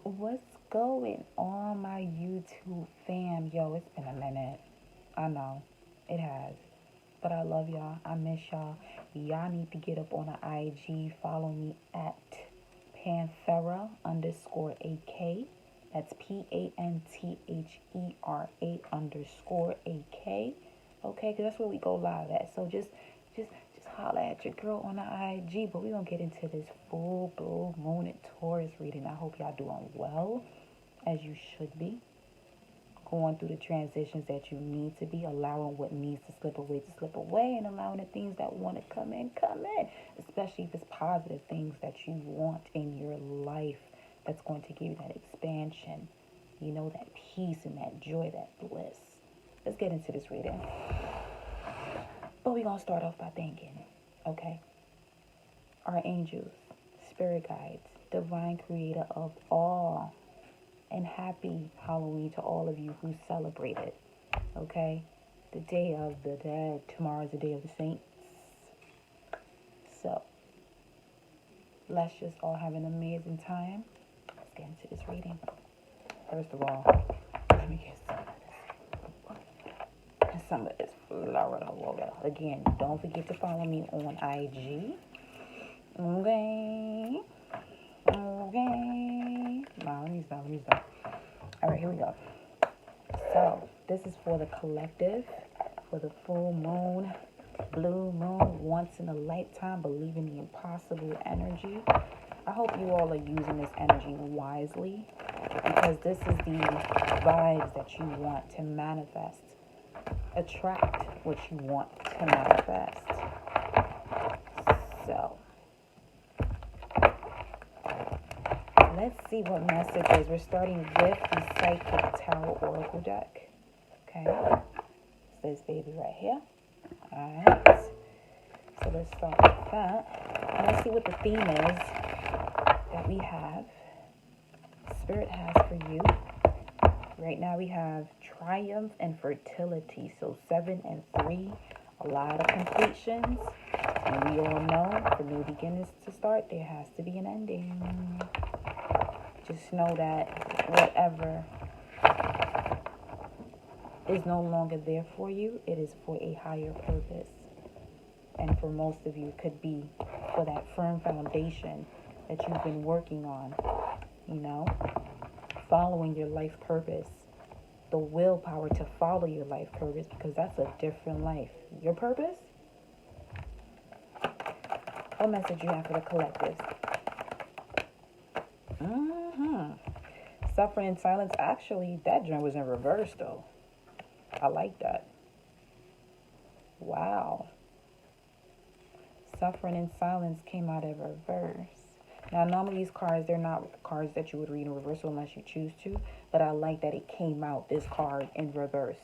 What's going on, my YouTube fam? Yo, it's been a minute. I know it has, but I love y'all. I miss y'all. Y'all need to get up on the IG. Follow me at Panthera underscore AK. That's PANTHERA Okay, because that's where we go live at. So just holler at your girl on the IG. But we're going to get into this full blue moon and Taurus reading. I hope y'all doing well, as you should be. Going through the transitions that you need to be, allowing what needs to slip away, and allowing the things that want to come in, especially if it's positive things that you want in your life that's going to give you that expansion, that peace and that joy, that bliss. Let's get into this reading. But we're going to start off by thanking, okay? Our angels, spirit guides, divine creator of all, and happy Halloween to all of you who celebrate it, okay? The Day of the Dead, tomorrow is the Day of the Saints. So, let's just all have an amazing time. Let's get into this reading. First of all, let me get some of this Florida water. Again, don't forget to follow me on IG. Okay. Now, let me stop. All right, here we go. So, this is for the collective, for the full moon, blue moon, once in a lifetime, believe in the impossible energy. I hope you all are using this energy wisely, because this is the vibes that you want to manifest. Attract what you want to manifest. So, let's see what messages. We're starting with the Psychic Tarot Oracle deck. Okay. This baby right here. Alright. So let's start with that. And let's see what the theme is that we have. Spirit has for you. Right now we have triumph and fertility. So 7 and 3. A lot of completions. And we all know for new beginnings to start, there has to be an ending. Just know that whatever is no longer there for you, it is for a higher purpose. And for most of you, it could be for that firm foundation that you've been working on, following your life purpose, the willpower to follow your life purpose, because that's a different life. Your purpose? What message you have for the collective? Suffering in silence. Actually, that joint was in reverse, though. I like that. Wow. Suffering in silence came out in reverse. Now, normally these cards, they're not cards that you would read in reverse unless you choose to. But I like that it came out, this card, in reverse.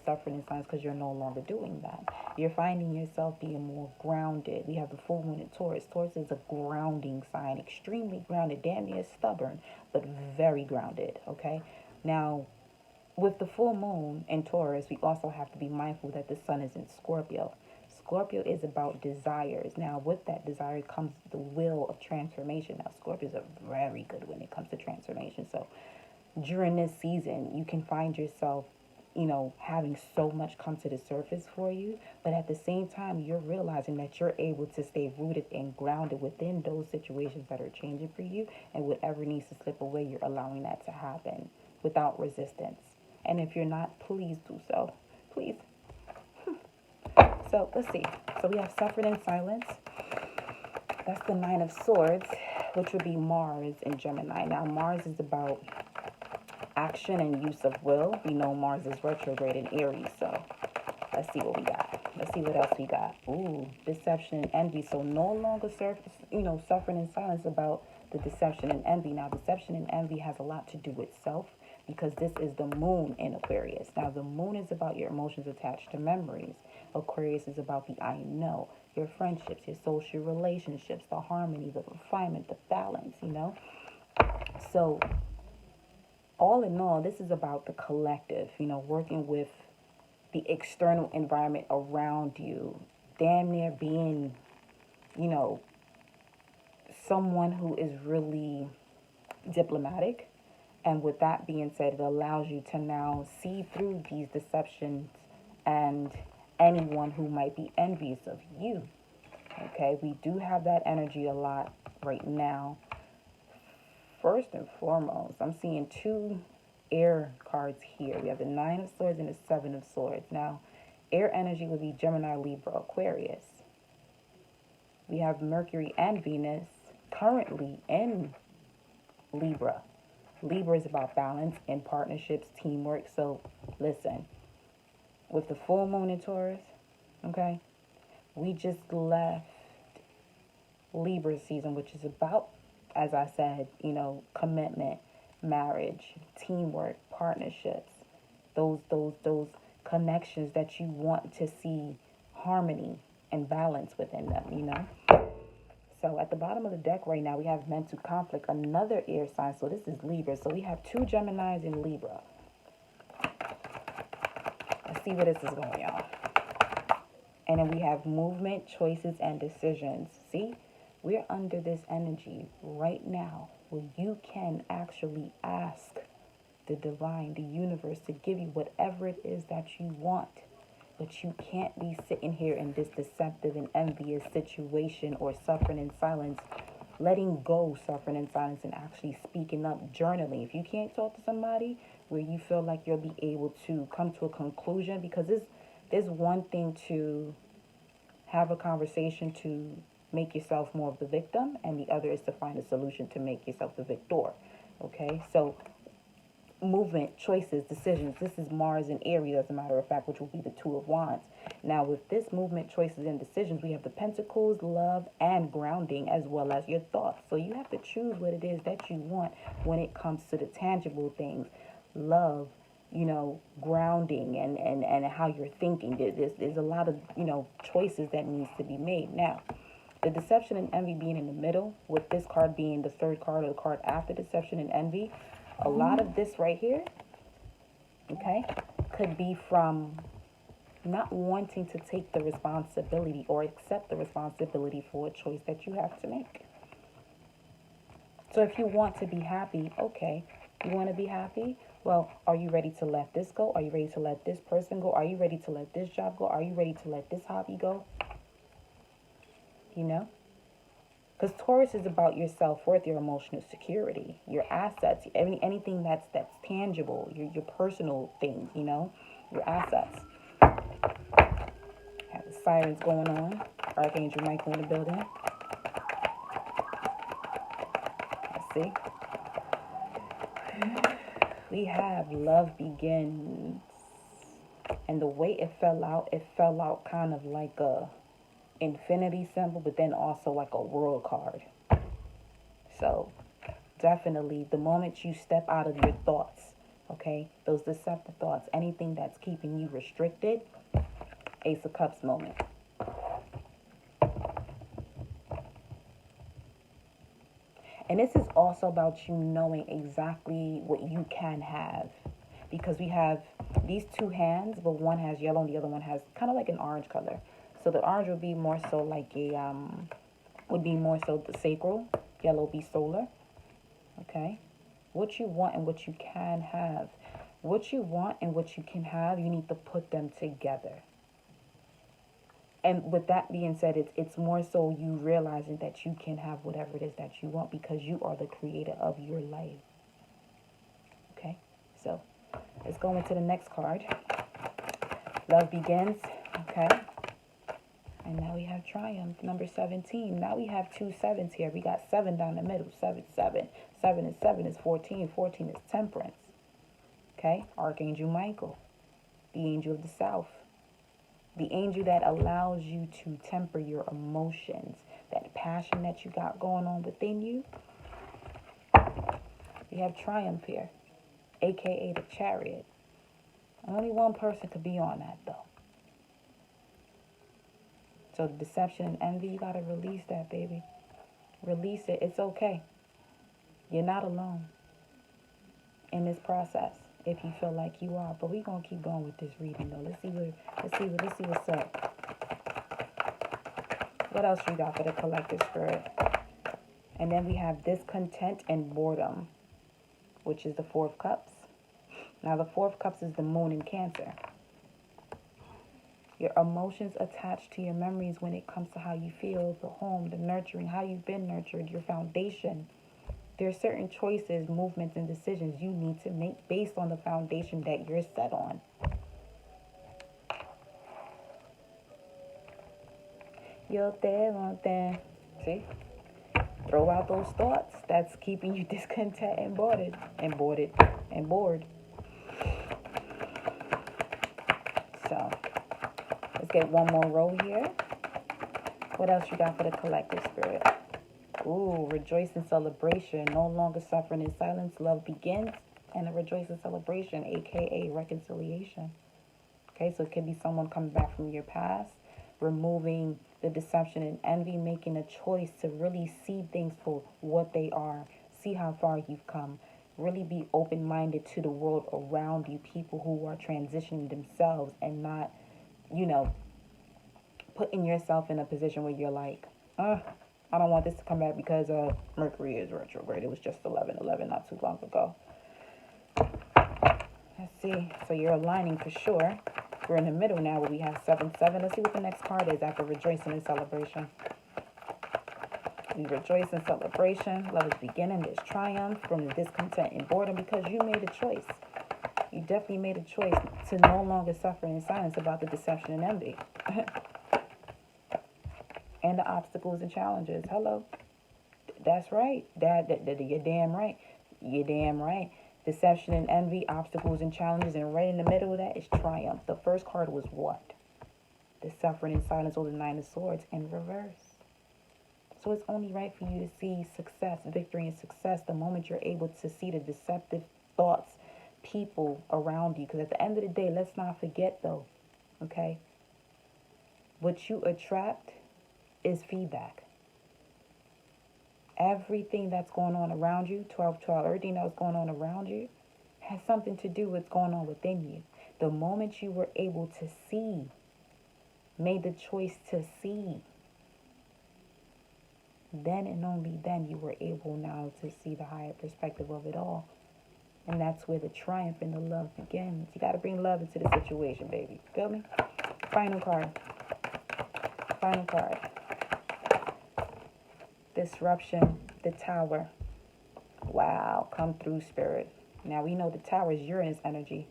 Suffering in silence, because you're no longer doing that. You're finding yourself being more grounded. We have the full moon in Taurus. Taurus is a grounding sign, extremely grounded, damn near stubborn, but very grounded, okay? Now, with the full moon in Taurus, we also have to be mindful that the sun is in Scorpio. Scorpio is about desires. Now, with that desire comes the will of transformation. Now, Scorpios are very good when it comes to transformation. So, during this season, you can find yourself, having so much come to the surface for you. But at the same time, you're realizing that you're able to stay rooted and grounded within those situations that are changing for you. And whatever needs to slip away, you're allowing that to happen without resistance. And if you're not, please do so. Please. So let's see. So we have suffering in silence. That's the 9 of Swords, which would be Mars in Gemini. Now, Mars is about action and use of will. We know Mars is retrograde in Aries. So let's see what we got. Let's see what else we got. Ooh, deception and envy. So no longer suffering in silence about the deception and envy. Now, deception and envy has a lot to do with self, because this is the moon in Aquarius. Now, the moon is about your emotions attached to memories. Aquarius is about the I know, your friendships, your social relationships, the harmony, the refinement, the balance, So, all in all, this is about the collective, working with the external environment around you, damn near being, someone who is really diplomatic, And with that being said, it allows you to now see through these deceptions and anyone who might be envious of you. Okay, we do have that energy a lot right now. First and foremost, I'm seeing two air cards here. We have the Nine of Swords and the Seven of Swords. Now, air energy would be Gemini, Libra, Aquarius. We have Mercury and Venus currently in Libra. Libra is about balance and partnerships, teamwork. So, listen, with the full moon in Taurus, okay, we just left Libra season, which is about, as I said, commitment, marriage, teamwork, partnerships, those connections that you want to see harmony and balance within them. So at the bottom of the deck right now, we have mental conflict, another air sign. So this is Libra. So we have two Geminis in Libra. Let's see where this is going, y'all. And then we have movement, choices, and decisions. See, we're under this energy right now where you can actually ask the divine, the universe, to give you whatever it is that you want. But you can't be sitting here in this deceptive and envious situation or suffering in silence, letting go, suffering in silence, and actually speaking up, journaling. If you can't talk to somebody where you feel like you'll be able to come to a conclusion, because there's one thing to have a conversation to make yourself more of the victim, and the other is to find a solution to make yourself the victor. Okay, so movement, choices, decisions. This is Mars and Aries, as a matter of fact, which will be the Two of Wands. Now, with this movement, choices, and decisions, we have the Pentacles, love, and grounding, as well as your thoughts. So you have to choose what it is that you want when it comes to the tangible things. Love, grounding, and how you're thinking. There's a lot of, choices that needs to be made. Now, the deception and envy being in the middle, with this card being the third card or the card after deception and envy, a lot of this right here, okay, could be from not wanting to take the responsibility or accept the responsibility for a choice that you have to make. So if you want to be happy, okay, you want to be happy? Well, are you ready to let this go? Are you ready to let this person go? Are you ready to let this job go? Are you ready to let this hobby go? Because Taurus is about your self-worth, your emotional security, your assets, anything that's tangible, your personal things, your assets. Have the sirens going on. Archangel Michael in the building. Let's see. We have love begins. And the way it fell out kind of like a infinity symbol, but then also like a world card. So definitely the moment you step out of your thoughts, okay, those deceptive thoughts, anything that's keeping you restricted, Ace of Cups moment. And this is also about you knowing exactly what you can have, because we have these two hands, but one has yellow and the other one has kind of like an orange color. So the orange would be more so like would be more so the sacral. Yellow would be solar. Okay. What you want and what you can have. What you want and what you can have, you need to put them together. And with that being said, it's more so you realizing that you can have whatever it is that you want, because you are the creator of your life. Okay. So let's go into the next card. Love begins. Okay. And now we have Triumph, number 17. Now we have two sevens here. We got 7 down the middle. 7, 7. 7 and 7 is 14. 14 is Temperance. Okay? Archangel Michael, the angel of the South. The angel that allows you to temper your emotions. That passion that you got going on within you. We have Triumph here, a.k.a. the Chariot. Only one person could be on that, though. So the deception and envy, you got to release that, baby. Release it. It's okay. You're not alone in this process if you feel like you are. But we're going to keep going with this reading, though. Let's see what's up. What else you got for the collective spirit? And then we have discontent and boredom. which is the Four of Cups. Now, the Four of Cups is the moon in Cancer. Your emotions attached to your memories when it comes to how you feel, the home, the nurturing, how you've been nurtured, your foundation. There are certain choices, movements, and decisions you need to make based on the foundation that you're set on. You're there on there. See? Throw out those thoughts that's keeping you discontent and bored. So, let's get one more row here. What else you got for the collective, Spirit? Ooh, rejoice in celebration. No longer suffering in silence. Love begins. And a rejoice in celebration, a.k.a. reconciliation. Okay, so it could be someone coming back from your past, removing the deception and envy, making a choice to really see things for what they are, see how far you've come, really be open-minded to the world around you, people who are transitioning themselves and not, putting yourself in a position where you're like, I don't want this to come back because Mercury is retrograde. It was just 11/11 not too long ago. Let's see. So you're aligning for sure. We're in the middle now where we have 7/7. Let's see what the next card is after rejoicing and celebration. We rejoice in celebration. Love is beginning. There's triumph from the discontent and boredom because you made a choice. You definitely made a choice to no longer suffer in silence about the deception and envy. And the obstacles and challenges. Hello. That's right. You're damn right. You're damn right. Deception and envy, obstacles and challenges, and right in the middle of that is triumph. The first card was what? The suffering in silence, or the Nine of Swords in reverse. So it's only right for you to see success, victory, and success the moment you're able to see the deceptive thoughts, people around you. Because at the end of the day, let's not forget though, okay? What you attract is feedback. Everything that's going on around you, 12/12, everything that was going on around you has something to do with what's going on within you. The moment you were able to see, made the choice to see, then and only then you were able now to see the higher perspective of it all. And that's where the triumph and the love begins. You got to bring love into the situation, baby. Feel me? Final card. Final card. Disruption, the Tower. Wow, come through, Spirit. Now we know the Tower is Uranus energy.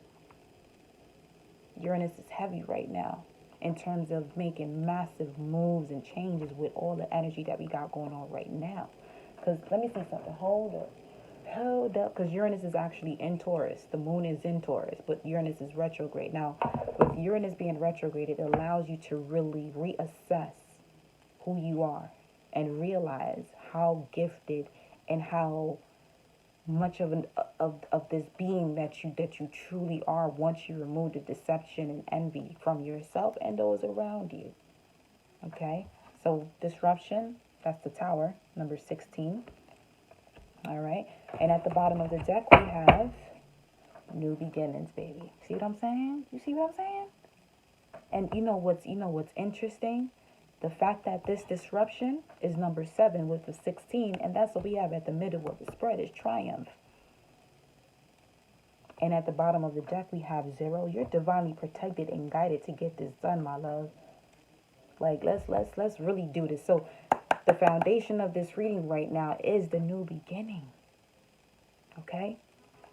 Uranus is heavy right now in terms of making massive moves and changes with all the energy that we got going on right now. Because let me see something. Hold up. Because Uranus is actually in Taurus. The moon is in Taurus, but Uranus is retrograde. Now, with Uranus being retrograde, it allows you to really reassess who you are and realize how gifted and how much of this being that you truly are once you remove the deception and envy from yourself and those around you. Okay? So disruption, that's the Tower, number 16. All right? And at the bottom of the deck we have new beginnings, baby. See what I'm saying? You see what I'm saying? And you know what's interesting? The fact that this disruption is number 7 with the 16, and that's what we have at the middle of the spread is triumph. And at the bottom of the deck, we have 0. You're divinely protected and guided to get this done, my love. Like, let's really do this. So the foundation of this reading right now is the new beginning. Okay?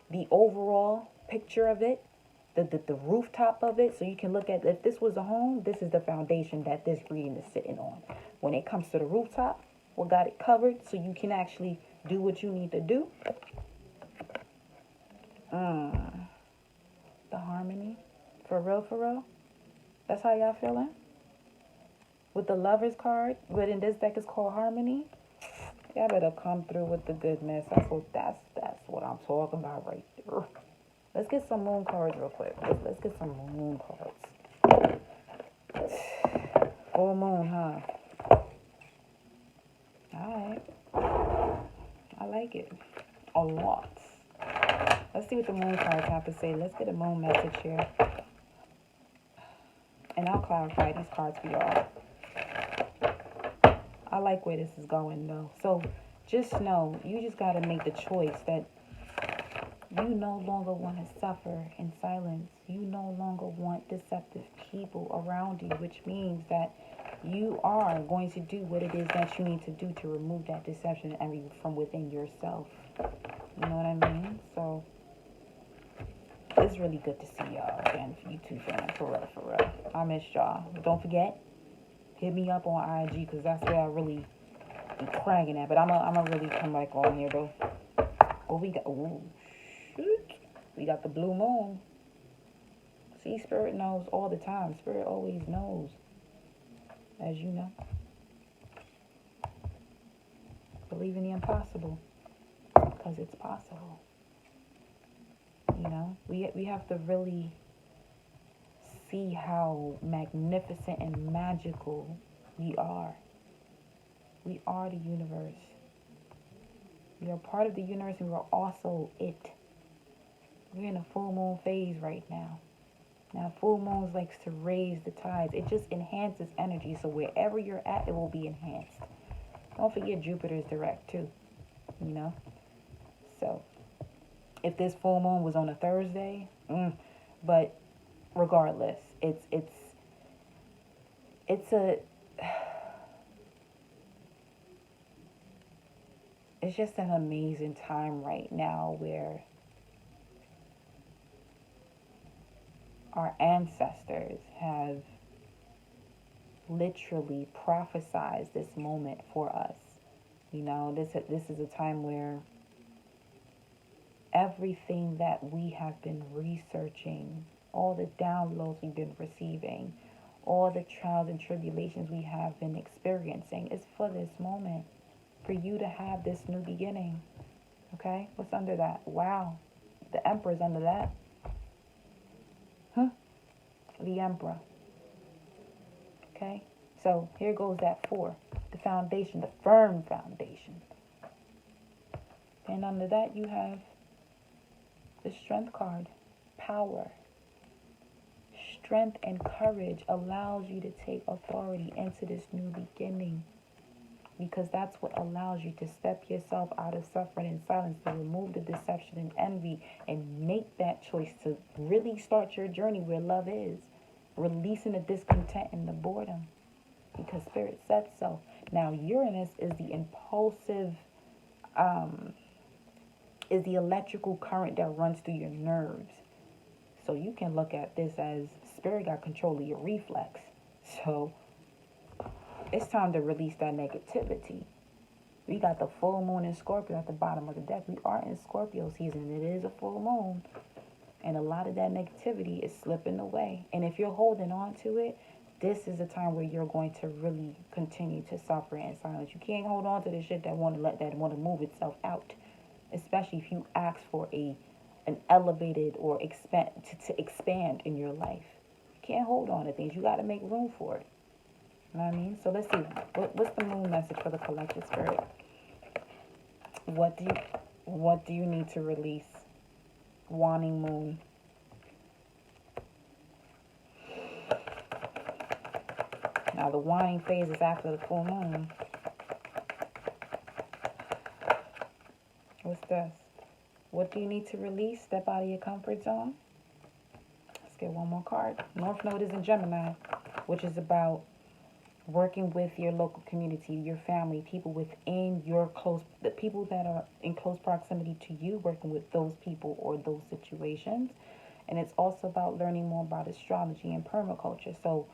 The overall picture of it, the rooftop of it, so you can look at, if this was a home, this is the foundation that this reading is sitting on. When it comes to the rooftop, we got it covered so you can actually do what you need to do. The harmony, for real. That's how y'all feeling? With the Lovers card, but in this deck is called harmony. Y'all better come through with the goodness. That's what I'm talking about right there. Let's get some moon cards real quick. Let's get some moon cards. Full moon, huh? Alright. I like it. A lot. Let's see what the moon cards have to say. Let's get a moon message here. And I'll clarify these cards for y'all. I like where this is going, though. So just know, you just got to make the choice that You no longer want to suffer in silence. You no longer want deceptive people around you, which means that you are going to do what it is that you need to do to remove that deception and envy from within yourself. You know what I mean? So it's really good to see y'all again, you two fans, for real, for real. I miss y'all. Don't forget, hit me up on IG, because that's where I really be cragging at. But I'm gonna really come back on here, though. What we got? Ooh, shoot. We got the blue moon. See, Spirit knows all the time. Spirit always knows, as you know. Believe in the impossible, because it's possible. You know, we have to really see how magnificent and magical we are. We are the universe. We are part of the universe, and we are also it. We're in a full moon phase right now. Now, full moons likes to raise the tides. It just enhances energy. So wherever you're at, it will be enhanced. Don't forget Jupiter's direct too. You know. So if this full moon was on a Thursday, but regardless, it's just an amazing time right now where our ancestors have literally prophesized this moment for us. You know, this is a time where everything that we have been researching, all the downloads we've been receiving, all the trials and tribulations we have been experiencing is for this moment, for you to have this new beginning. Okay? What's under that? Wow. The Emperor's under that. The Emperor. Okay? So here goes that 4. The foundation, the firm foundation. And under that you have the Strength card. Power. Strength and courage allows you to take authority into this new beginning, because that's what allows you to step yourself out of suffering and silence, to remove the deception and envy, and make that choice to really start your journey where love is, releasing the discontent and the boredom, because Spirit said so. Now Uranus is the impulsive, is the electrical current that runs through your nerves. So you can look at this as Spirit got control of your reflex. So it's time to release that negativity. We got the full moon in Scorpio at the bottom of the deck. We are in Scorpio season. It is a full moon. And a lot of that negativity is slipping away. And if you're holding on to it, this is a time where you're going to really continue to suffer in silence. You can't hold on to the shit that want to move itself out. Especially if you ask for an elevated or to expand in your life. You can't hold on to things. You got to make room for it. You know what I mean? So let's see. What's the moon message for the collective Spirit? What do you need to release? Waning moon. Now the waning phase is after the full moon. What's this? What do you need to release? Step out of your comfort zone. Let's get one more card. North Node is in Gemini, which is about working with your local community, your family, people within the people that are in close proximity to you, working with those people or those situations. And it's also about learning more about astrology and permaculture. So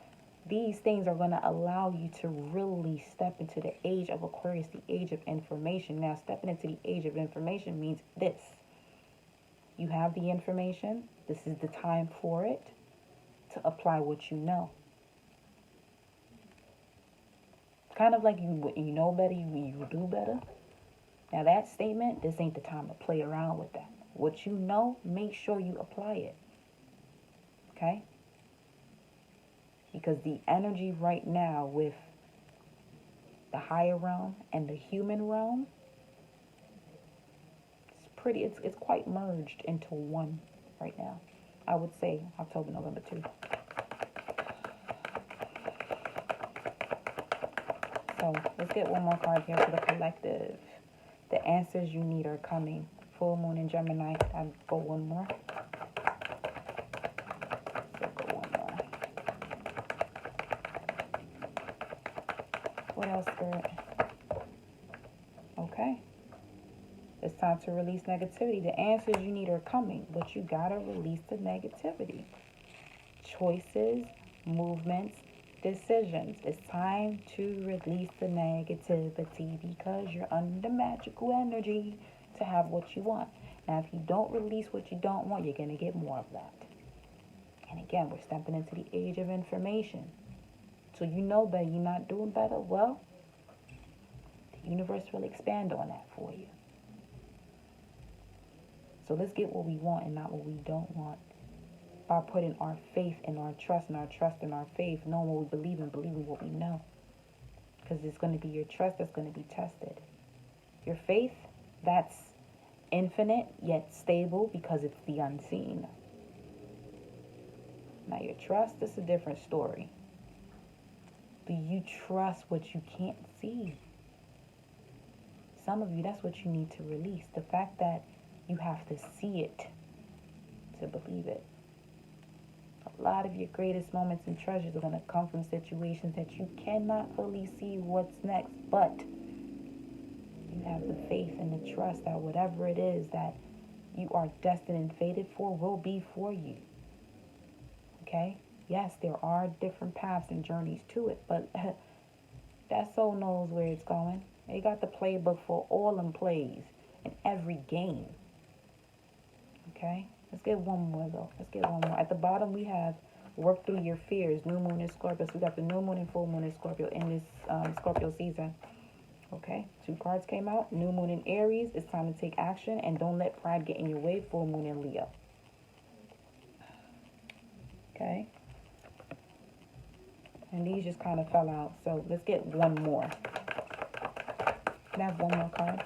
these things are going to allow you to really step into the age of Aquarius, the age of information. Now, stepping into the age of information means this. You have the information. This is the time for it to apply what you know. Kind of like you know better, you do better. Now that statement, this ain't the time to play around with that. What you know, make sure you apply it. Okay? Because the energy right now with the higher realm and the human realm, it's quite merged into one right now. I would say October, November 2. So let's get one more card here for the collective. The answers you need are coming full moon in Gemini. I'll go one more. So go one more. What else, Spirit? Okay. It's time to release negativity. The answers you need are coming, but you gotta release the negativity. Choices, movements, decisions. It's time to release the negativity because you're under magical energy to have what you want. Now, if you don't release what you don't want, you're going to get more of that. And again, we're stepping into the age of information. So you know that you're not doing better. Well, the universe will expand on that for you. So let's get what we want and not what we don't want. By putting our faith and our trust and our trust and our faith, knowing what we believe and believing what we know. Because it's going to be your trust that's going to be tested. Your faith, that's infinite yet stable because it's the unseen. Now your trust is a different story. Do you trust what you can't see? Some of you, that's what you need to release. The fact that you have to see it to believe it. A lot of your greatest moments and treasures are going to come from situations that you cannot fully see what's next, but you have the faith and the trust that whatever it is that you are destined and fated for will be for you. Okay? Yes, there are different paths and journeys to it, but that soul knows where it's going. They got the playbook for all them plays in every game. Okay? Let's get one more, though. Let's get one more. At the bottom, we have work through your fears. New moon in Scorpio. So we got the new moon and full moon in Scorpio in this Scorpio season. Okay? 2 cards came out. New moon in Aries. It's time to take action. And don't let pride get in your way. Full moon in Leo. Okay? And these just kind of fell out. So let's get one more. Can I have one more card?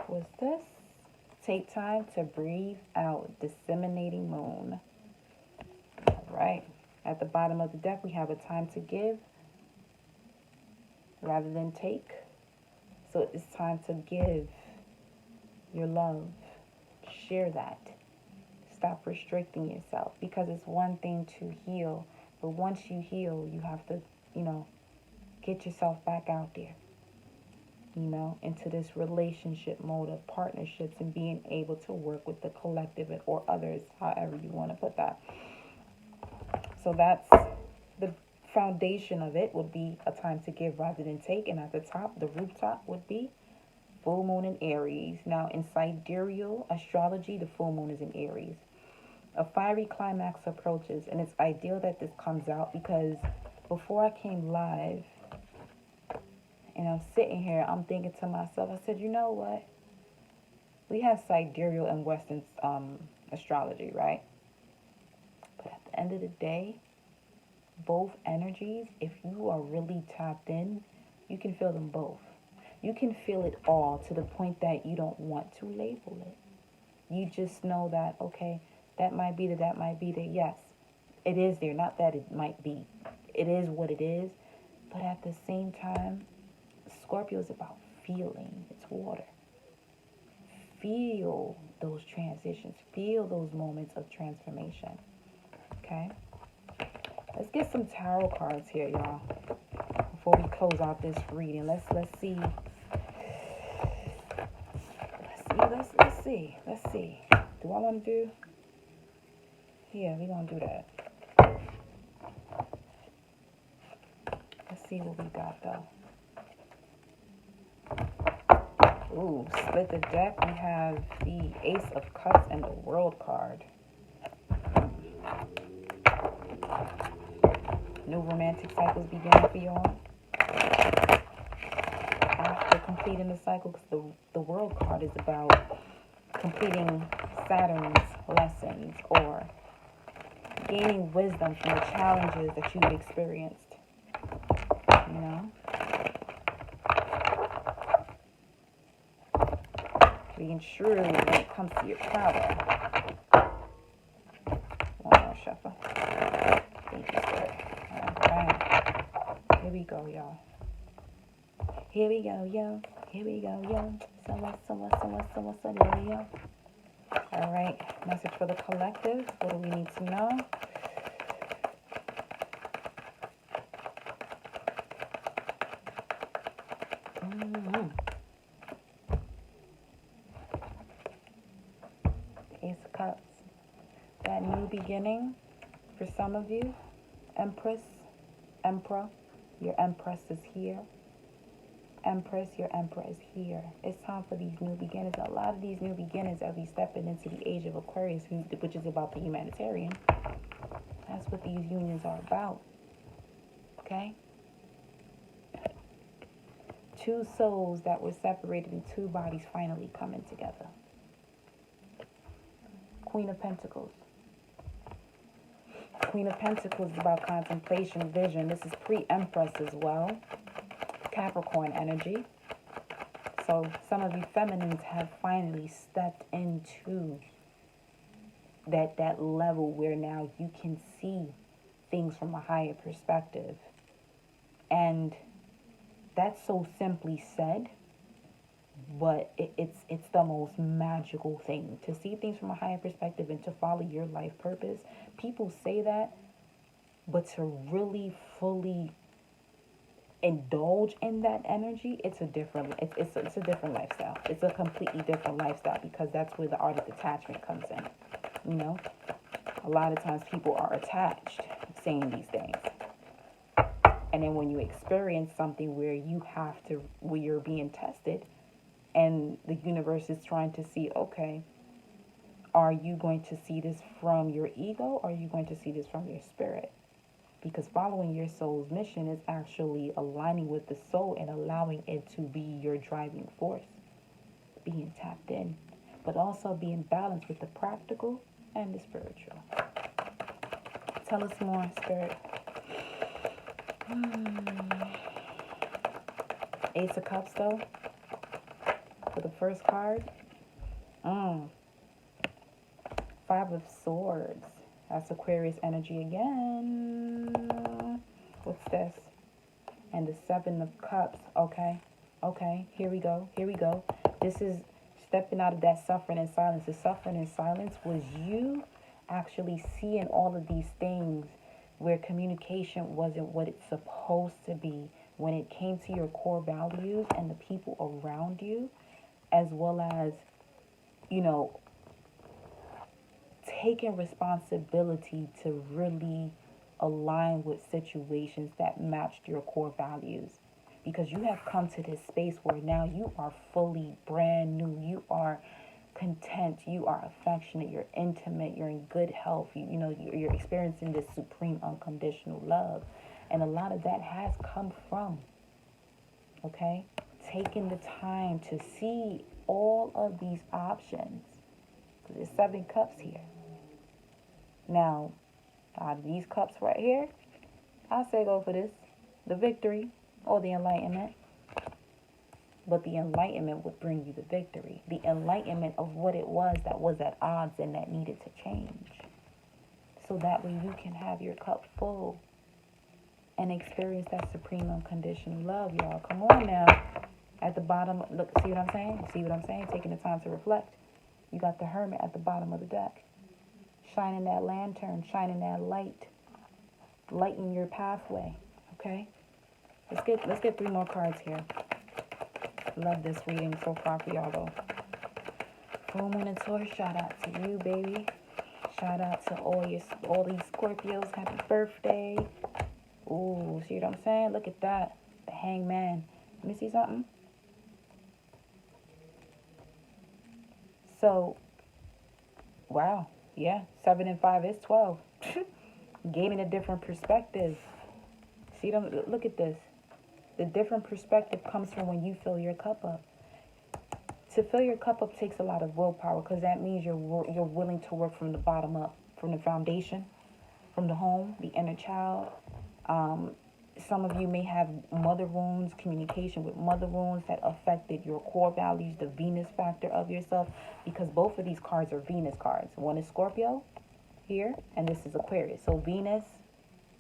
Was this? Take time to breathe out. Disseminating moon. All right. At the bottom of the deck, we have a time to give rather than take. So it's time to give your love. Share that. Stop restricting yourself, because it's one thing to heal, but once you heal, you have to, get yourself back out there, into this relationship mode of partnerships and being able to work with the collective or others, however you want to put that. So that's the foundation of it, would be a time to give rather than take. And at the top, the rooftop would be full moon in Aries. Now, in sidereal astrology, the full moon is in Aries. A fiery climax approaches, and it's ideal that this comes out because before I came live and I'm sitting here, I'm thinking to myself, I said, you know what? We have sidereal and Western astrology, right? But at the end of the day, both energies, if you are really tapped in, you can feel them both. You can feel it all to the point that you don't want to label it. You just know that, okay, that might be that might be there. Yes, it is there. Not that it might be. It is what it is. But at the same time, Scorpio is about feeling. It's water. Feel those transitions. Feel those moments of transformation. Okay? Let's get some tarot cards here, y'all. Before we close out this reading, let's see. Let's see. Do I want to do? Yeah, we're going to do that. Let's see what we got, though. Ooh, split the deck. We have the Ace of Cups and the World card. New romantic cycles begin for y'all. After completing the cycle, because the World card is about completing Saturn's lessons or gaining wisdom from the challenges that you've experienced. Being shrewd when it comes to your power. One more shuffle. Here we go, y'all. Here we go, yo. Here we go, yo. So there we go. All right. Message for the collective. What do we need to know? Ace of Cups. That new beginning for some of you. Empress, Emperor, your Empress is here. Empress, your Emperor is here. It's time for these new beginnings. A lot of these new beginnings as we stepping into the age of Aquarius, which is about the humanitarian. That's what these unions are about. Okay? Two souls that were separated in two bodies finally coming together. Queen of Pentacles. Queen of Pentacles is about contemplation, vision. This is pre-Empress as well. Capricorn energy. So some of you feminines have finally stepped into that level where now you can see things from a higher perspective. And that's so simply said, but it's the most magical thing to see things from a higher perspective and to follow your life purpose. People say that, but to really fully indulge in that energy, it's a different lifestyle. It's a completely different lifestyle, because that's where the art of detachment comes in. You know, a lot of times people are attached saying these things. And then when you experience something where you're being tested, and the universe is trying to see, okay, are you going to see this from your ego, or are you going to see this from your spirit? Because following your soul's mission is actually aligning with the soul and allowing it to be your driving force, being tapped in, but also being balanced with the practical and the spiritual. Tell us more, Spirit. Ace of Cups, though, for the first card. Five of Swords. That's Aquarius energy again. What's this? And the Seven of Cups. Okay. Here we go. This is stepping out of that suffering and silence. The suffering and silence was you actually seeing all of these things where communication wasn't what it's supposed to be when it came to your core values and the people around you, as well as, you know, taking responsibility to really align with situations that matched your core values. Because you have come to this space where now you are fully brand new. You are content. You are affectionate. You're intimate. You're in good health. You're experiencing this supreme unconditional love. And a lot of that has come from, okay, taking the time to see all of these options. There's 7 cups here. Now, out of these cups right here, I say go for this, the victory or the enlightenment. But the enlightenment would bring you the victory. The enlightenment of what it was that was at odds and that needed to change. So that way you can have your cup full and experience that supreme unconditional love, y'all. Come on now. At the bottom, look, see what I'm saying? See what I'm saying? Taking the time to reflect. You got the Hermit at the bottom of the deck. Shining that lantern, shining that light. Lighten your pathway, okay? Let's get 3 more cards here. Love this reading so far for y'all, though. Full Moon and Taurus, shout out to you, baby. Shout out to all these Scorpios. Happy birthday. Ooh, see what I'm saying? Look at that. The Hangman. Let me see something. So, wow. Yeah, 7 and 5 is 12. Gaining a different perspective. See them? Look at this. The different perspective comes from when you fill your cup up. To fill your cup up takes a lot of willpower, because that means you're willing to work from the bottom up, from the foundation, from the home, the inner child. Some of you may have mother wounds, communication with mother wounds that affected your core values, the Venus factor of yourself, because both of these cards are Venus cards. One is Scorpio here, and this is Aquarius. So Venus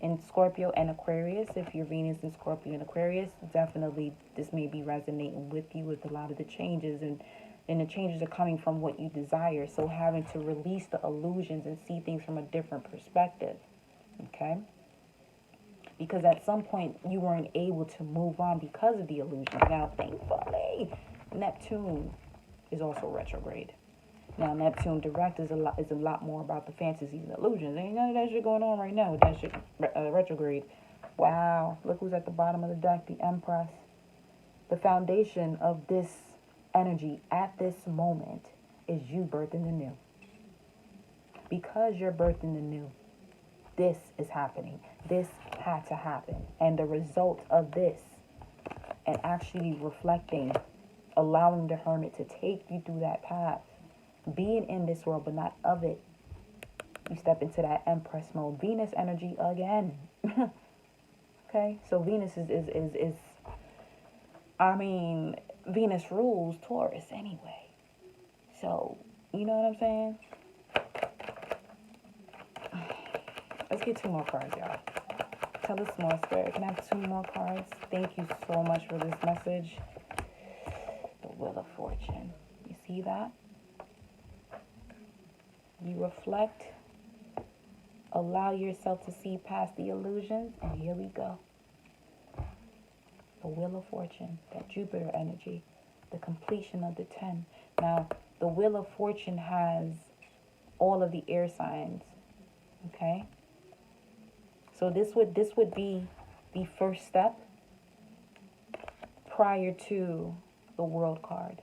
in Scorpio and Aquarius, if your Venus in Scorpio and Aquarius, definitely this may be resonating with you with a lot of the changes, and the changes are coming from what you desire. So having to release the illusions and see things from a different perspective, okay? Because at some point you weren't able to move on because of the illusions. Now, thankfully, Neptune is also retrograde. Now, Neptune direct is a lot more about the fantasies and illusions. Ain't none of that shit going on right now with that shit retrograde. Wow, look who's at the bottom of the deck, the Empress. The foundation of this energy at this moment is you birthing the new. Because you're birthing the new, this is happening. This had to happen. And the result of this, and actually reflecting, allowing the Hermit to take you through that path, being in this world but not of it, you step into that Empress mode. Venus energy again. Okay, so Venus is I mean, Venus rules Taurus anyway. So, you know what I'm saying? Let's get 2 more cards, y'all. Tell us more, Spirit. Can I have 2 more cards? Thank you so much for this message. The Wheel of Fortune. You see that? You reflect. Allow yourself to see past the illusions. And here we go. The Wheel of Fortune. That Jupiter energy. The completion of the 10. Now, the Wheel of Fortune has all of the air signs. Okay? So this would be the first step prior to the World card.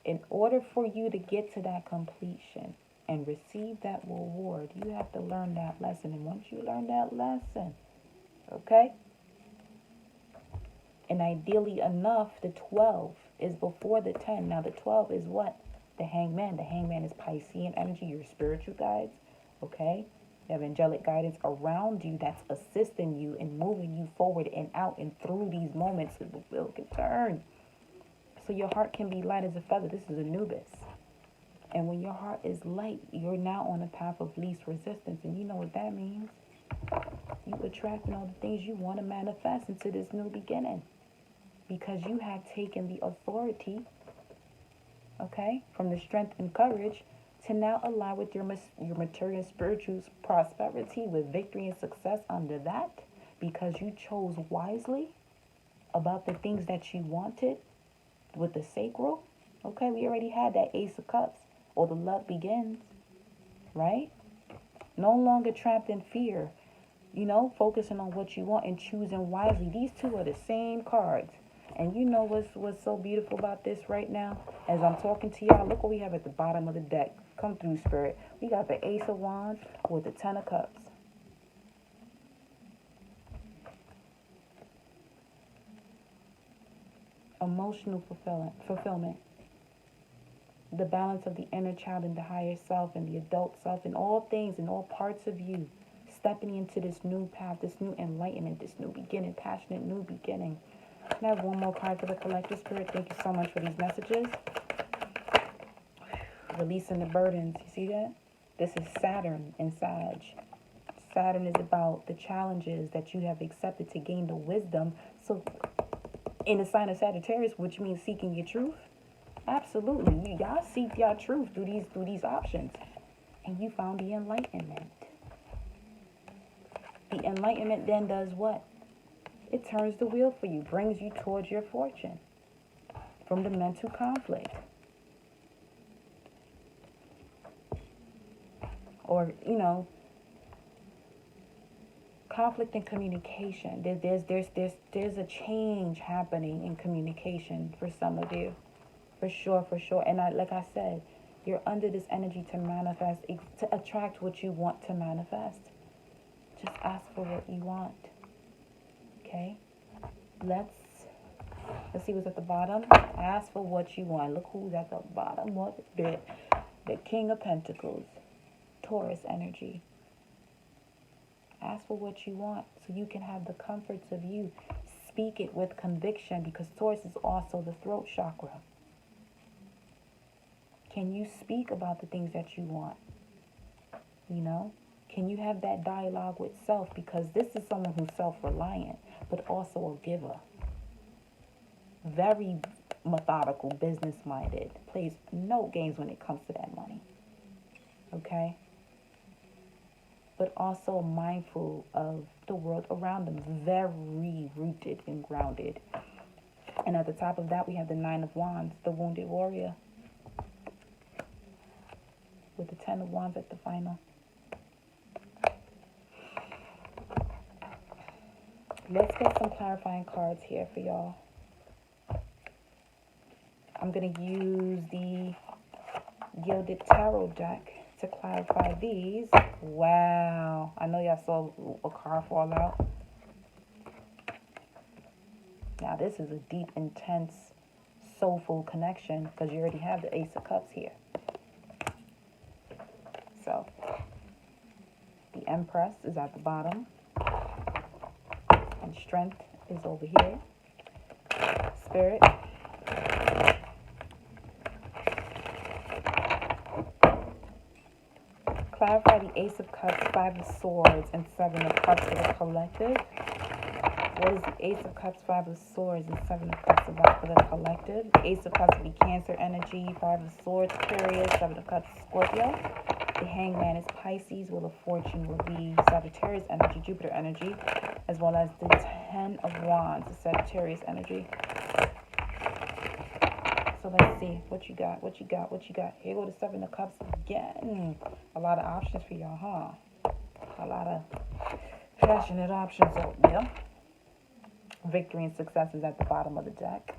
In order for you to get to that completion and receive that reward, you have to learn that lesson. And once you learn that lesson, okay? And ideally enough, the 12 is before the 10. Now the 12 is what? The Hangman. The Hangman is Piscean energy, your spiritual guides, okay? You have angelic guidance around you that's assisting you and moving you forward and out and through these moments of the will concern. So your heart can be light as a feather. This is Anubis. And when your heart is light, you're now on the path of least resistance. And you know what that means? You attracting all the things you want to manifest into this new beginning. Because you have taken the authority, okay, from the strength and courage to now align with your material and spiritual prosperity with victory and success under that, because you chose wisely about the things that you wanted with the sacral. Okay, we already had that Ace of Cups, or the love begins, right? No longer trapped in fear, focusing on what you want and choosing wisely. These two are the same cards. And you know what's so beautiful about this right now? As I'm talking to y'all, look what we have at the bottom of the deck. Come through, Spirit. We got the Ace of Wands with the 10 of Cups. Emotional fulfillment. The balance of the inner child and the higher self and the adult self and all things and all parts of you. Stepping into this new path, this new enlightenment, this new beginning, passionate new beginning. Can I have 1 more card for the collective, Spirit? Thank you so much for these messages. Releasing the burdens. You see that? This is Saturn in Sag. Saturn is about the challenges that you have accepted to gain the wisdom. So, in the sign of Sagittarius, which means seeking your truth. Absolutely. Y'all seek your truth through these options. And you found the enlightenment. The enlightenment then does what? It turns the wheel for you, brings you towards your fortune from the mental conflict. Or, conflict in communication. There's a change happening in communication for some of you. For sure. And like I said, you're under this energy to manifest, to attract what you want to manifest. Just ask for what you want. Okay, let's see what's at the bottom. Ask for what you want. Look who's at the bottom. What's it? The King of Pentacles, Taurus energy. Ask for what you want so you can have the comforts of you. Speak it with conviction, because Taurus is also the throat chakra. Can you speak about the things that you want? Can you have that dialogue with self? Because this is someone who's self-reliant, but also a giver. Very methodical, business-minded, plays no games when it comes to that money. Okay? But also mindful of the world around them. Very rooted and grounded. And at the top of that, we have the Nine of Wands, the wounded warrior. With the Ten of Wands at the final. Let's get some clarifying cards here for y'all. I'm going to use the Gilded Tarot deck to clarify these. Wow. I know y'all saw a card fall out. Now, this is a deep, intense, soulful connection because you already have the Ace of Cups here. So, the Empress is at the bottom. And Strength is over here. Spirit. Clarify the Ace of Cups, Five of Swords, and Seven of Cups for the collective. What is the Ace of Cups, Five of Swords, and Seven of Cups about for the collective? The Ace of Cups will be Cancer energy, Five of Swords, Aquarius, Seven of Cups, Scorpio. The Hangman is Pisces, Wheel of Fortune will be Sagittarius energy, Jupiter energy, as well as the Ten of Wands, the Sagittarius energy. So let's see what you got, what you got, what you got. Here go the Seven of Cups again. A lot of options for y'all, huh? A lot of passionate options out there. Victory and success is at the bottom of the deck.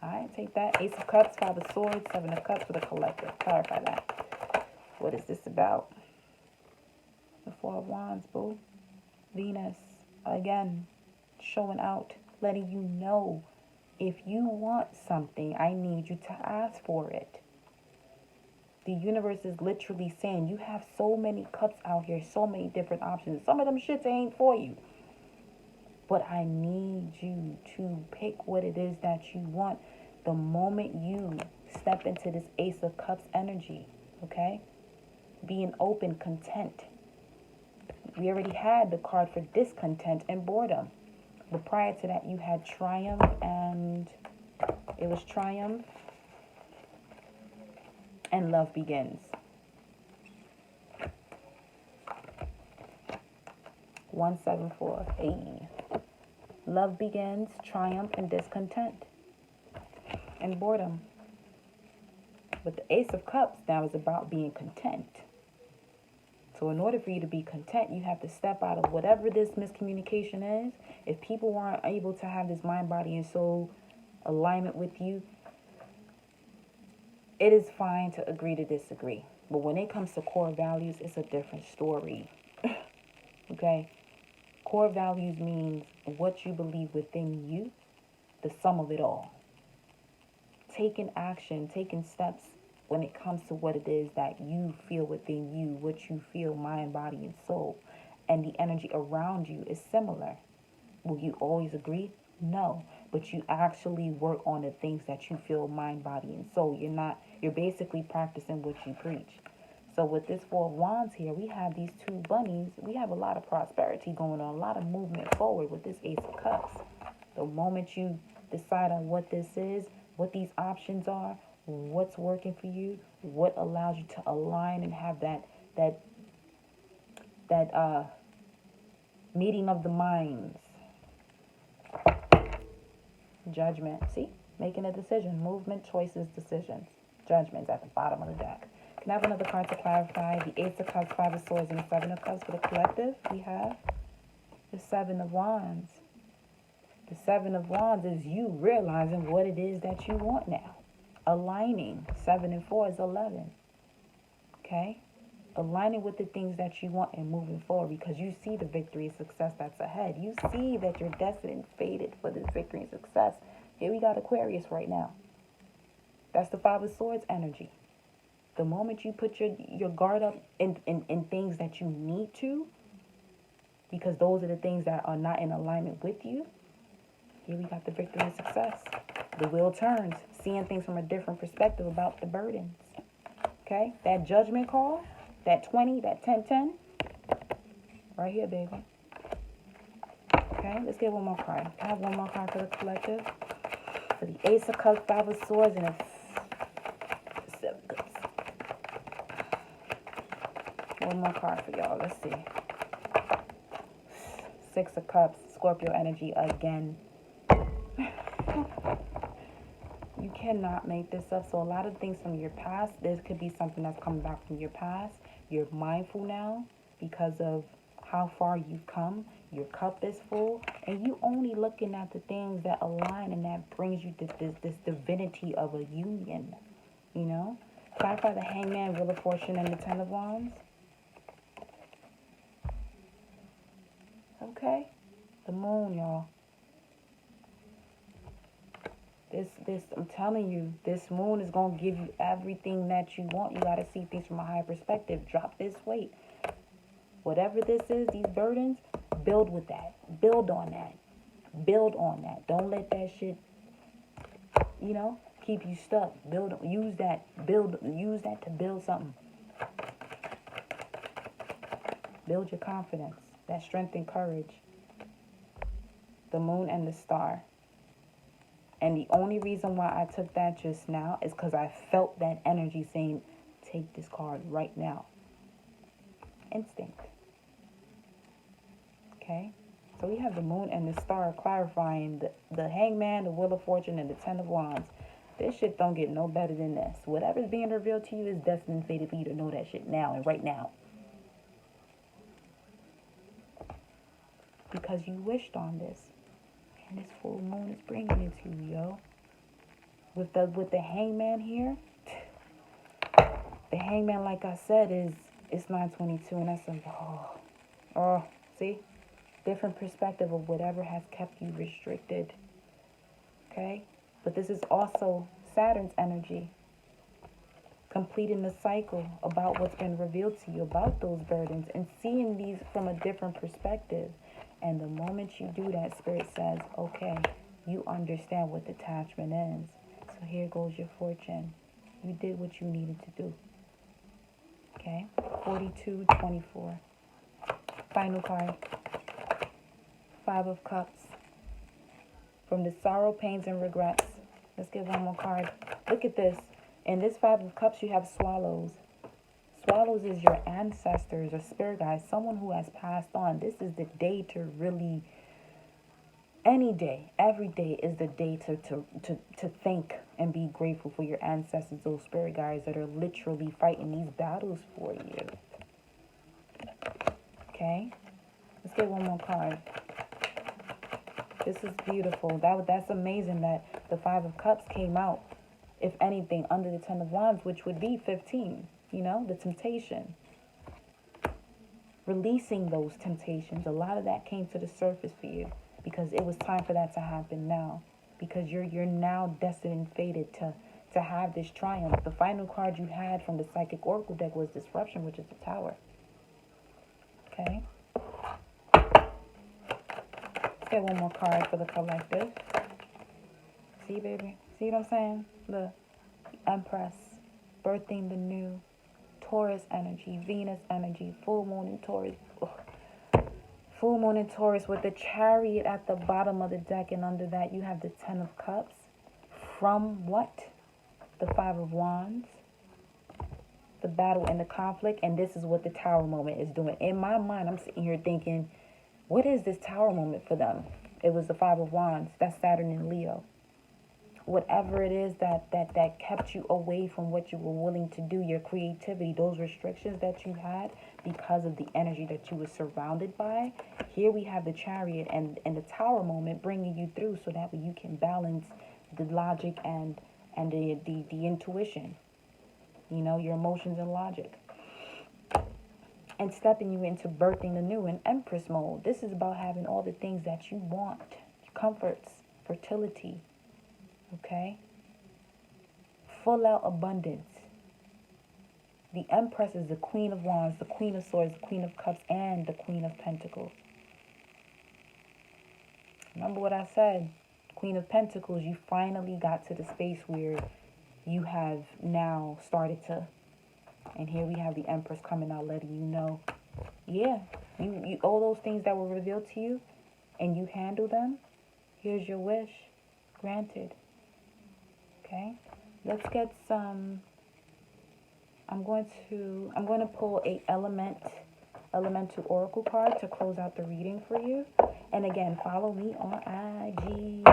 All right, take that. Ace of Cups, Five of Swords, Seven of Cups for the collective. Clarify that. What is this about? The Four of Wands, boo. Venus, again, showing out, letting you know, if you want something, I need you to ask for it. The universe is literally saying, you have so many cups out here, so many different options. Some of them shits ain't for you. But I need you to pick what it is that you want the moment you step into this Ace of Cups energy, okay? Being open, content. We already had the card for discontent and boredom. But prior to that, you had triumph, and it was triumph and love begins. 174. Hey. Love begins, triumph, and discontent, and boredom. But the Ace of Cups now is about being content. So in order for you to be content, you have to step out of whatever this miscommunication is. If people aren't able to have this mind, body, and soul alignment with you, it is fine to agree to disagree. But when it comes to core values, it's a different story. Okay? Core values means what you believe within you, the sum of it all. Taking action, taking steps when it comes to what it is that you feel within you, what you feel, mind, body, and soul, and the energy around you is similar. Will you always agree? No. But you actually work on the things that you feel, mind, body, and soul. You're basically practicing what you preach. So with this Four of Wands here, we have these two bunnies. We have a lot of prosperity going on, a lot of movement forward with this Ace of Cups. The moment you decide on what this is, what these options are, what's working for you, what allows you to align and have that meeting of the minds. Judgment. See? Making a decision. Movement, choices, decisions. Judgment's at the bottom of the deck. Can I have another card to clarify? The Ace of Cups, Five of Swords, and the Seven of Cups for the collective. We have the Seven of Wands. The Seven of Wands is you realizing what it is that you want now. Aligning. 7 and 4 is 11. Okay? Aligning with the things that you want and moving forward, because you see the victory and success that's ahead. You see that you're destined and fated for this victory and success. Here we got Aquarius right now. That's the Five of Swords energy. The moment you put your guard up in things that you need to, because those are the things that are not in alignment with you, here we got the victory and success. The wheel turns, seeing things from a different perspective about the burdens. Okay? That judgment call, that 20, that 10-10, Right here, baby. Okay, let's get one more card. Can I have one more card for the collective? For the Ace of Cups, Five of Swords, and the Seven of Cups. One more card for y'all. Let's see. Six of Cups, Scorpio energy again. You cannot make this up. So a lot of things from your past, this could be something that's coming back from your past. You're mindful now because of how far you've come. Your cup is full, and you only looking at the things that align and that brings you this divinity of a union. You know, clarify the Hangman, Wheel of Fortune, and the Ten of Wands. Okay, the Moon, y'all. This, I'm telling you, this Moon is gonna give you everything that you want. You gotta see things from a higher perspective. Drop this weight. Whatever this is, these burdens, build with that. Build on that. Build on that. Don't let that shit, you know, keep you stuck. Use that to build something. Build your confidence, that strength and courage. The Moon and the Star. And the only reason why I took that just now is because I felt that energy saying, take this card right now. Instinct. Okay? So we have the Moon and the Star clarifying the Hangman, the Wheel of Fortune, and the Ten of Wands. This shit don't get no better than this. Whatever's being revealed to you is destined and fated for you to know that shit now and right now. Because you wished on this. And this full moon is bringing it to you, yo. With the Hangman here, the Hangman, like I said, it's 922, and that's like, oh, see, different perspective of whatever has kept you restricted. Okay, but this is also Saturn's energy, completing the cycle about what's been revealed to you about those burdens and seeing these from a different perspective. And the moment you do that, Spirit says, okay, you understand what detachment is. So here goes your fortune. You did what you needed to do. Okay, 42-24. Final card. Five of Cups. From the sorrow, pains, and regrets. Let's get one more card. Look at this. In this Five of Cups, you have swallows. Swallows is your ancestors or spirit guides, someone who has passed on. This is the day to really, any day, every day is the day to thank and be grateful for your ancestors, those spirit guides that are literally fighting these battles for you. Okay, let's get one more card. This is beautiful. That's amazing that the Five of Cups came out, if anything, under the Ten of Wands, which would be 15. You know, the temptation. Releasing those temptations. A lot of that came to the surface for you because it was time for that to happen now. Because you're now destined and fated to have this triumph. The final card you had from the Psychic Oracle deck was Disruption, which is the Tower. Okay. Let's get one more card for the collective. See, baby? See what I'm saying? The Empress. Birthing the new. Taurus energy, Venus energy, full moon in Taurus. Ugh. Full moon in Taurus with the Chariot at the bottom of the deck, and under that you have the Ten of Cups. From what? The Five of Wands. The battle and the conflict, and this is what the Tower moment is doing. In my mind, I'm sitting here thinking, what is this Tower moment for them? It was the Five of Wands. That's Saturn and Leo. Whatever it is that kept you away from what you were willing to do, your creativity, those restrictions that you had because of the energy that you were surrounded by. Here we have the Chariot and the Tower moment bringing you through so that way you can balance the logic and the intuition, you know, your emotions and logic. And stepping you into birthing the new in Empress mode. This is about having all the things that you want, comforts, fertility. Okay, full out abundance. The Empress is the Queen of Wands, the Queen of Swords, the Queen of Cups, and the Queen of Pentacles. Remember what I said? Queen of Pentacles, you finally got to the space where you have now started to, and here we have the Empress coming out letting you know, yeah, You all those things that were revealed to you, and you handle them. Here's your wish, granted. Okay, let's get some. I'm going to pull a elemental oracle card to close out the reading for you. And again, follow me on IG,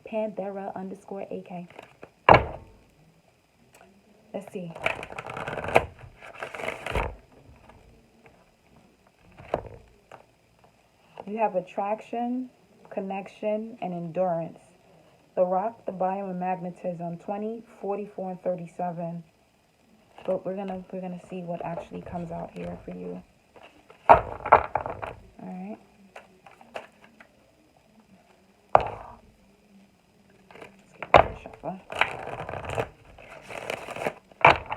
Panthera_AK. Let's see. You have attraction, connection, and endurance. The rock, the biome, and magnetism, 20, 44, and 37. But we're gonna see what actually comes out here for you. All right. Let's get rid of the shuffle.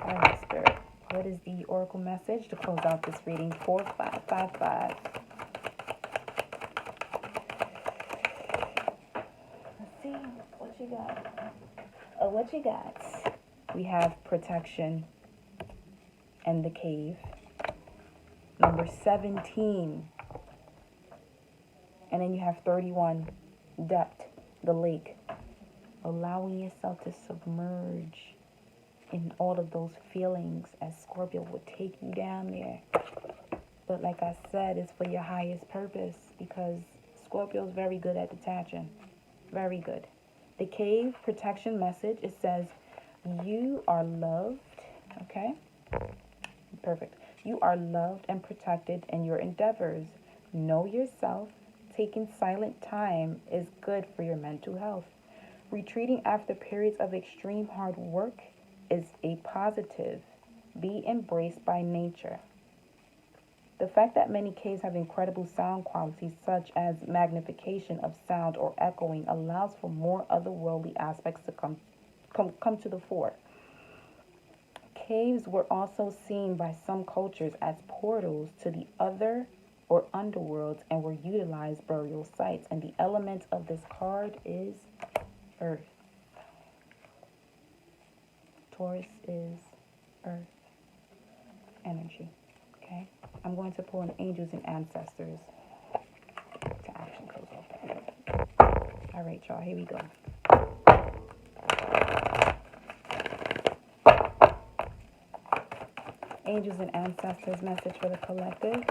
All right, Spirit. What is the oracle message to close out this reading? 4555. Let's see what you got. Oh, what you got? We have protection and the cave. Number 17. And then you have 31. Depth, the lake. Allowing yourself to submerge in all of those feelings as Scorpio would take you down there. But like I said, it's for your highest purpose, because Scorpio's very good at detaching. Very good. The cave protection message, it says, you are loved. Okay? Perfect. You are loved and protected in your endeavors. Know yourself. Taking silent time is good for your mental health. Retreating after periods of extreme hard work is a positive. Be embraced by nature. The fact that many caves have incredible sound qualities, such as magnification of sound or echoing, allows for more otherworldly aspects to come to the fore. Caves were also seen by some cultures as portals to the other or underworlds and were utilized burial sites. And the element of this card is earth. Taurus is earth energy. Okay? I'm going to pull in angels and ancestors to actually close off that reading. All right, y'all. Here we go. Angels and ancestors message for the collective.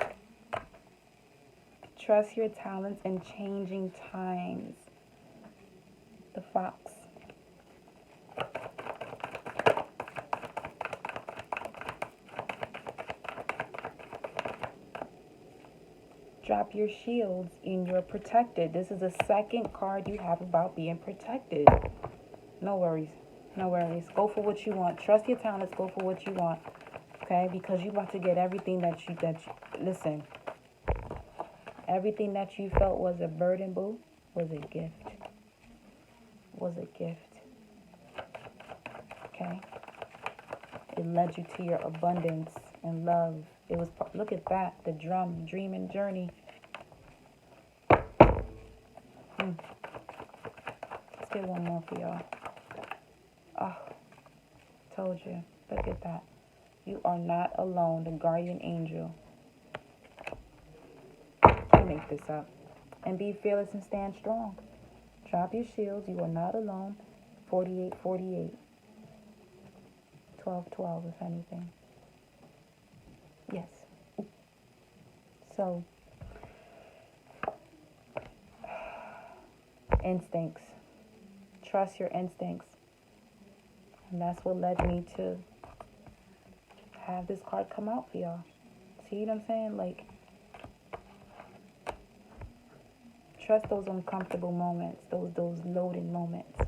Trust your talents in changing times. The fox. Drop your shields and you're protected. This is the second card you have about being protected. No worries. No worries. Go for what you want. Trust your talents. Go for what you want. Okay? Because you're about to get everything that you listen. Everything that you felt was a burden, boo, was a gift. Was a gift. Okay? It led you to your abundance and love. It was, look at that, the drum, dream and journey. Let's get one more for y'all. Oh, told you. Look at that. You are not alone, the guardian angel. Don't make this up. And be fearless and stand strong. Drop your shields. You are not alone. 48-48. 12-12, if anything. Yes. So, instincts. Trust your instincts. And that's what led me to have this card come out for y'all. See what I'm saying? Like, trust those uncomfortable moments, those loading moments.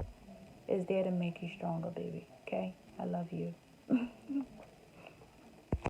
It's there to make you stronger, baby. Okay? I love you.